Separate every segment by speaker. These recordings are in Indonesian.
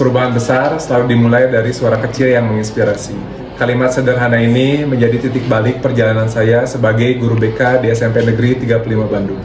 Speaker 1: Perubahan besar selalu dimulai dari suara kecil yang menginspirasi. Kalimat sederhana ini menjadi titik balik perjalanan saya sebagai guru BK di SMP Negeri 35 Bandung.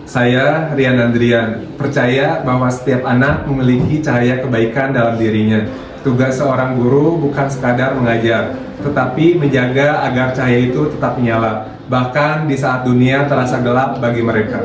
Speaker 1: Saya, Rian Andrian, percaya bahwa setiap anak memiliki cahaya kebaikan dalam dirinya. Tugas seorang guru bukan sekadar mengajar, tetapi menjaga agar cahaya itu tetap menyala, bahkan di saat dunia terasa gelap bagi mereka.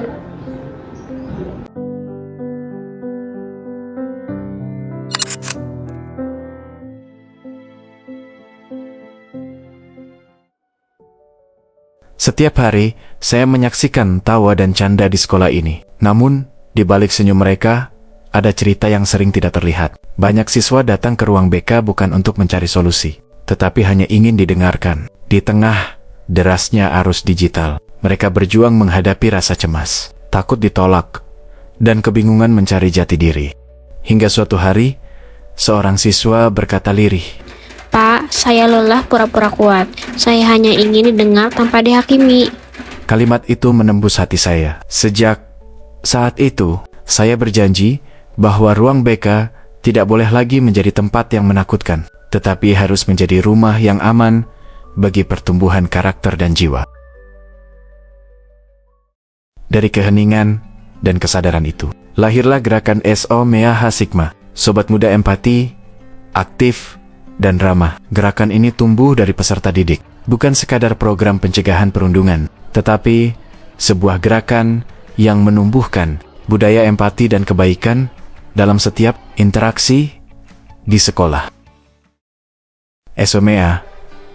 Speaker 2: Setiap hari, saya menyaksikan tawa dan canda di sekolah ini. Namun, di balik senyum mereka, ada cerita yang sering tidak terlihat. Banyak siswa datang ke ruang BK bukan untuk mencari solusi, tetapi hanya ingin didengarkan. Di tengah derasnya arus digital, mereka berjuang menghadapi rasa cemas, takut ditolak, dan kebingungan mencari jati diri. Hingga suatu hari, seorang siswa berkata lirih,
Speaker 3: "Pak, saya lelah pura-pura kuat. Saya hanya ingin didengar tanpa dihakimi."
Speaker 2: Kalimat itu menembus hati saya. Sejak saat itu, saya berjanji bahwa ruang BK tidak boleh lagi menjadi tempat yang menakutkan, tetapi harus menjadi rumah yang aman bagi pertumbuhan karakter dan jiwa. Dari keheningan dan kesadaran itu, lahirlah gerakan SO-MEA Hasikma, Sobat Muda Empati, aktif, dan ramah. Gerakan ini tumbuh dari peserta didik, bukan sekadar program pencegahan perundungan, tetapi sebuah gerakan yang menumbuhkan budaya empati dan kebaikan dalam setiap interaksi di sekolah. SO-MEA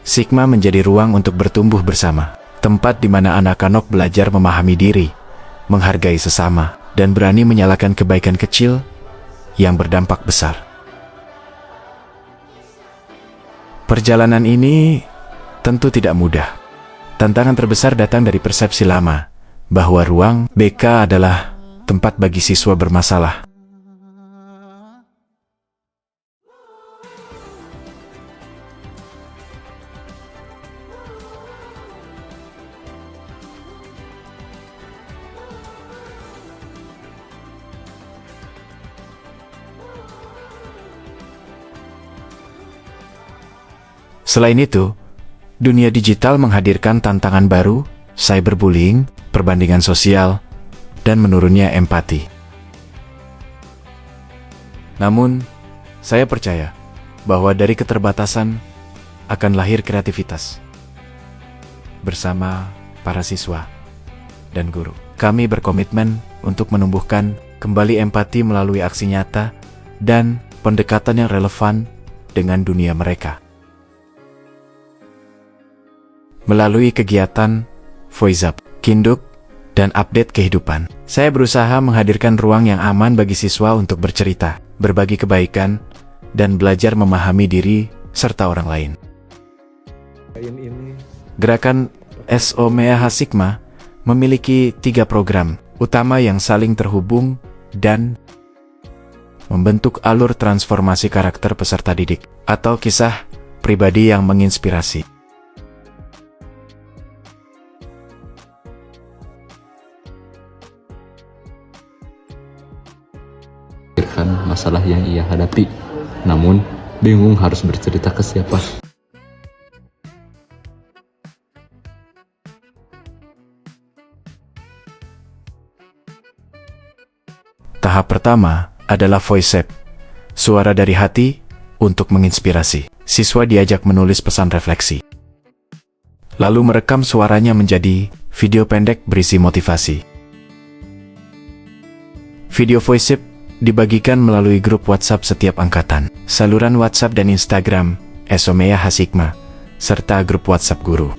Speaker 2: Sikma menjadi ruang untuk bertumbuh bersama, tempat di mana anak-anak belajar memahami diri, menghargai sesama, dan berani menyalakan kebaikan kecil yang berdampak besar. Perjalanan ini tentu tidak mudah. Tantangan terbesar datang dari persepsi lama bahwa ruang BK adalah tempat bagi siswa bermasalah. Selain itu, dunia digital menghadirkan tantangan baru, cyberbullying, perbandingan sosial, dan menurunnya empati. Namun, saya percaya bahwa dari keterbatasan akan lahir kreativitas. Bersama para siswa dan guru, kami berkomitmen untuk menumbuhkan kembali empati melalui aksi nyata dan pendekatan yang relevan dengan dunia mereka. Melalui kegiatan Voice Up, Kinduk, dan update kehidupan, saya berusaha menghadirkan ruang yang aman bagi siswa untuk bercerita, berbagi kebaikan, dan belajar memahami diri serta orang lain. Gerakan SO-MEA Hasikma memiliki 3 program utama yang saling terhubung dan membentuk alur transformasi karakter peserta didik atau kisah pribadi yang menginspirasi.
Speaker 4: Masalah yang ia hadapi, namun bingung harus bercerita ke siapa.
Speaker 2: Tahap pertama adalah Voice Up, suara dari hati untuk menginspirasi. Siswa diajak menulis pesan refleksi, lalu merekam suaranya menjadi video pendek berisi motivasi. Video Voice Up dibagikan melalui grup WhatsApp setiap angkatan, saluran WhatsApp dan Instagram SO-MEA Hasikma, serta grup WhatsApp guru.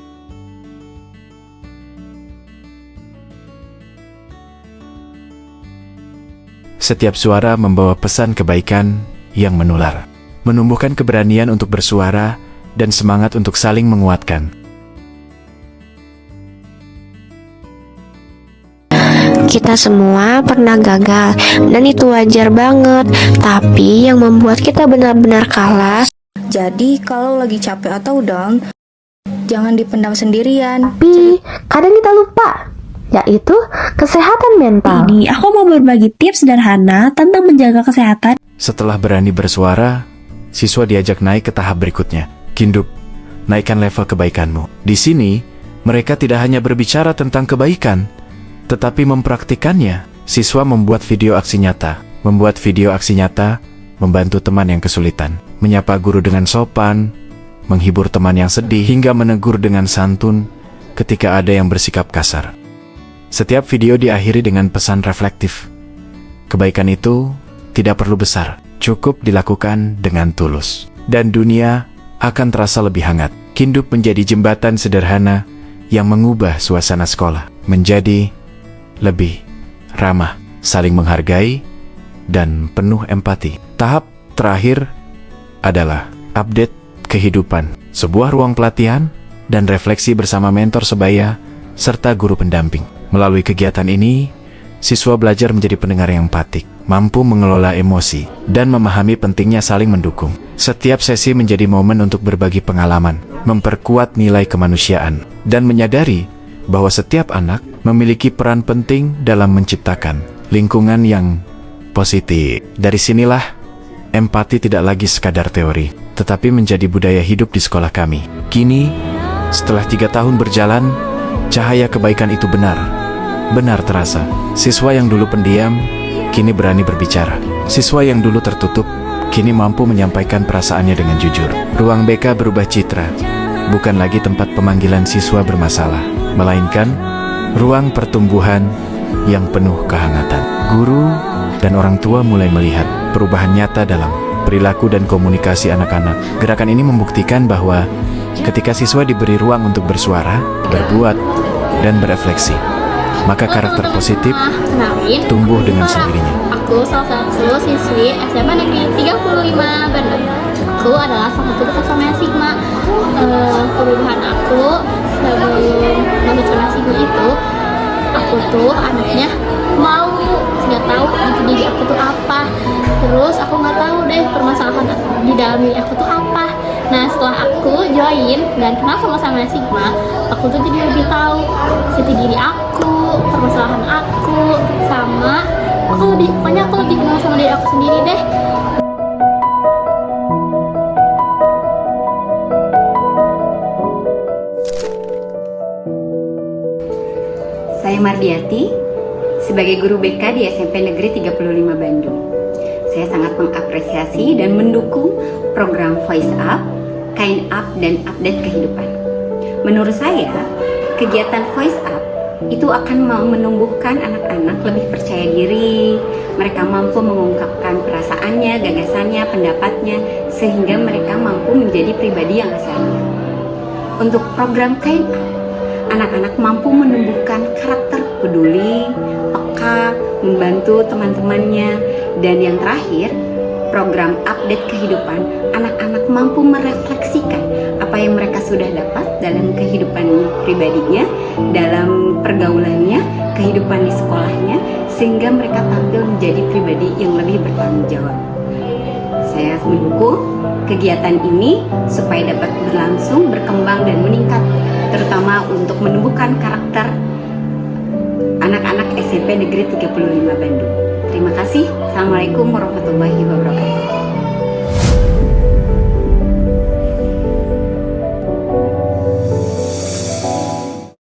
Speaker 2: Setiap suara membawa pesan kebaikan yang menular, menumbuhkan keberanian untuk bersuara dan semangat untuk saling menguatkan.
Speaker 3: Kita semua pernah gagal, dan itu wajar banget. Tapi yang membuat kita benar-benar kalah,
Speaker 5: Jadi kalau lagi capek atau down, jangan dipendam sendirian.
Speaker 6: Tapi kadang kita lupa, yaitu kesehatan mental.
Speaker 7: Ini aku mau berbagi tips sederhana tentang menjaga kesehatan.
Speaker 2: Setelah berani bersuara, siswa diajak naik ke tahap berikutnya. Kindup, naikkan level kebaikanmu. Di sini, mereka tidak hanya berbicara tentang kebaikan, tetapi mempraktikannya. Siswa membuat video aksi nyata. Membuat video aksi nyata, membantu teman yang kesulitan. Menyapa guru dengan sopan, menghibur teman yang sedih, hingga menegur dengan santun ketika ada yang bersikap kasar. Setiap video diakhiri dengan pesan reflektif. Kebaikan itu tidak perlu besar, cukup dilakukan dengan tulus. Dan dunia akan terasa lebih hangat. Kindup menjadi jembatan sederhana yang mengubah suasana sekolah menjadi lebih ramah, saling menghargai, dan penuh empati. Tahap terakhir adalah update kehidupan, sebuah ruang pelatihan dan refleksi bersama mentor sebaya serta guru pendamping. Melalui kegiatan ini, siswa belajar menjadi pendengar yang empatik, mampu mengelola emosi, dan memahami pentingnya saling mendukung. Setiap sesi menjadi momen untuk berbagi pengalaman, memperkuat nilai kemanusiaan, dan menyadari bahwa setiap anak memiliki peran penting dalam menciptakan lingkungan yang positif. Dari sinilah, empati tidak lagi sekadar teori, tetapi menjadi budaya hidup di sekolah kami. Kini, setelah 3 tahun berjalan, cahaya kebaikan itu benar terasa. Siswa yang dulu pendiam, kini berani berbicara. Siswa yang dulu tertutup, kini mampu menyampaikan perasaannya dengan jujur. Ruang BK berubah citra, bukan lagi tempat pemanggilan siswa bermasalah, melainkan ruang pertumbuhan yang penuh kehangatan. Guru dan orang tua mulai melihat perubahan nyata dalam perilaku dan komunikasi anak-anak. Gerakan ini membuktikan bahwa ketika siswa diberi ruang untuk bersuara, berbuat, dan berefleksi, maka karakter positif tumbuh dengan sendirinya.
Speaker 8: Aku salah satu siswi SMA Negeri 35 Bandung. Aku adalah salah satu bersama Sigma. Perubahan aku sebelum masuk sama Sigma itu, aku tuh anaknya mau nggak tahu jati diri aku tuh apa. Terus aku nggak tahu deh permasalahan di dalam diri aku tuh apa. Nah setelah aku join dan kenal sama Sigma, aku tuh jadi lebih tahu jati diri aku, permasalahan aku, sama pokoknya aku lebih kenal sama diri aku sendiri deh.
Speaker 9: Saya Mardiati, sebagai guru BK di SMP Negeri 35 Bandung. Saya sangat mengapresiasi dan mendukung program Voice Up, Kind Up, dan Update Kehidupan. Menurut saya, kegiatan Voice Up itu akan menumbuhkan anak-anak lebih percaya diri. Mereka mampu mengungkapkan perasaannya, gagasannya, pendapatnya, sehingga mereka mampu menjadi pribadi yang asalnya. Untuk program Kind Up, anak-anak mampu menumbuhkan karakter peduli, peka, membantu teman-temannya, dan yang terakhir, program Update Kehidupan, anak-anak mampu merefleksikan apa yang mereka sudah dapat dalam kehidupan pribadinya, dalam pergaulannya, kehidupan di sekolahnya, sehingga mereka tampil menjadi pribadi yang lebih bertanggung jawab. Saya mendukung kegiatan ini supaya dapat berlangsung, berkembang, dan meningkat, terutama untuk menumbuhkan karakter anak-anak SMP Negeri 35 Bandung. Terima kasih. Assalamualaikum warahmatullahi wabarakatuh.